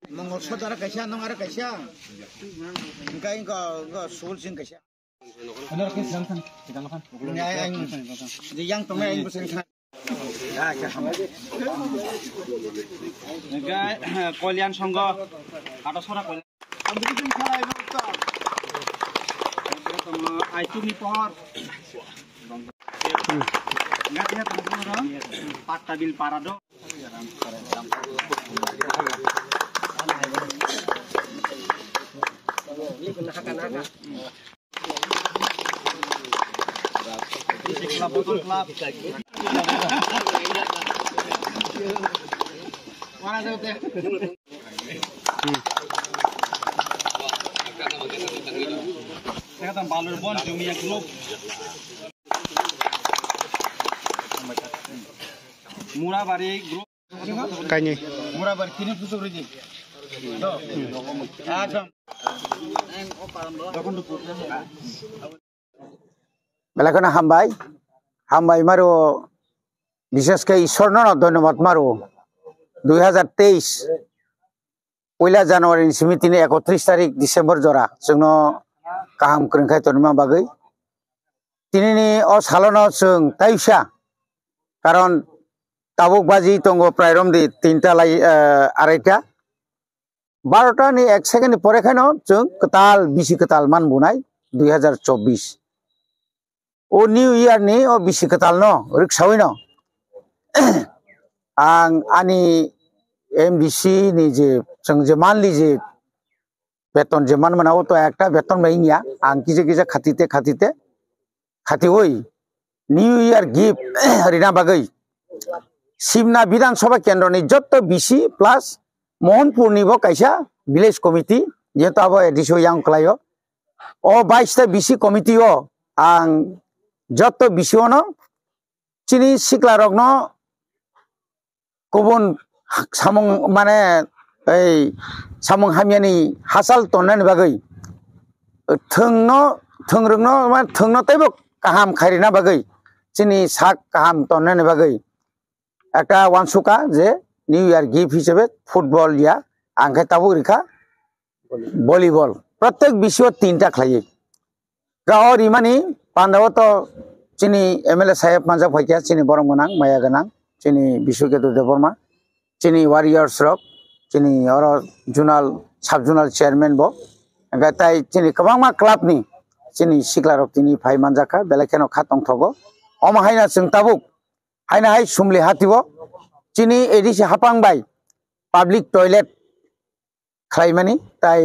Mongol saudara kaisa nong ara kaisa. Engkai engko sul sing kaisa. Benar ke silakan. Silakan. Ya di yang tome aing busen kan. Ya Nega Kolyan Sangha ada sora Kolyan. Ambil khalai bokta. Aitu ni pohor. Ngat ya teman-teman. Patabil parado. Klub botol klub. Mana tu teh? Saya kata balur bon jumia klub. Murabari grup. Kanye. Murabari kini pusuk riji. Do. Agam. Belakana hambai maru বিশেষ করে ঈশ্বরন ধন্যবাদ মারু 2023 পয়লা জানুয়ারি সিমিতিनि 31 তারিখ ডিসেম্बर জরা जोंनो गाहाम खोंखाय तरमा बागै तिनिनि अ सालनो जों ताइसा कारण ताबुक बाजी तंगो प्रायरम दि 3टा लाई 2:30 12टा नि 1 सेकेन्ड परे खानो जों कताल बिसि कताल मान बुनाय 2024 ओ न्यू इयार नि ओ बिसि कताल न रिक्सावैनो आं आनी एमडीसी नि जे जों जे मानलि जे बेतन जे मान मनाव तो एकटा बेतन बाइनिया आं किजे खाती होई न्यू इयार गिफ्ट हरिना बागै सिमना विधानसभा केंद्र नि जत्त बीसी प्लस मोहनपुर निबो कायसा विलेज कमिटी जे तो आबो एडिसो यां क्लायो ओ 22 ता बीसी कमिटी ओ आं जत्त बीसीओनो चिनि सिक्ला रगनो गुबुन सामung माने ओइ सामung हामियानि हासाल तननानि बागै थोंरोंनो माने थोंनो तैबो गाहाम खारिना बागै चिनि साक गाहाम तननानि बागै একটা ওয়ানসুকা যে নিউ ইয়ার গিফট হিসেবে ফুটবল ইয়া आंखाय ताबु रिखा भलिबल प्रत्येक विषय 3टा खालायो गाव रिमानि पान्दाव तो चिनि एमएलए साहेब मानजा फाइकिया चिनि बरम गोनां माया गोनां चिनि बिश्वकेतु देबर्मा चिनि वारियर्स रक चिनि और जुनाल सब जुनाल चेयरमैन बो गाताय चिनि कबांमा क्लाबनि चिनि सिक्ला रक तिनि फाइ मानजाखा बेलाखेनो खातंग थगो अमाहायना जों ताबुक हायना हाय सुमलि हातिबो चिनि एडिसि हापांबाय पाब्लिक टॉयलेट खालायमानि ताय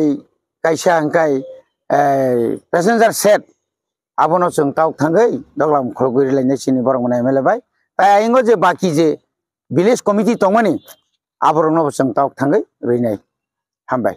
कायसा अंकाय पैसेंजर सेट आबनो जों ताव थांगै दगलाम खलगुरि लायनाय चिनि बरंगना एमएलए बाय ताय आइंगो जे बाकी जे विलेज कमिटी तंमानि आबरनो जों ताव थांगै रैनाय हामबाय।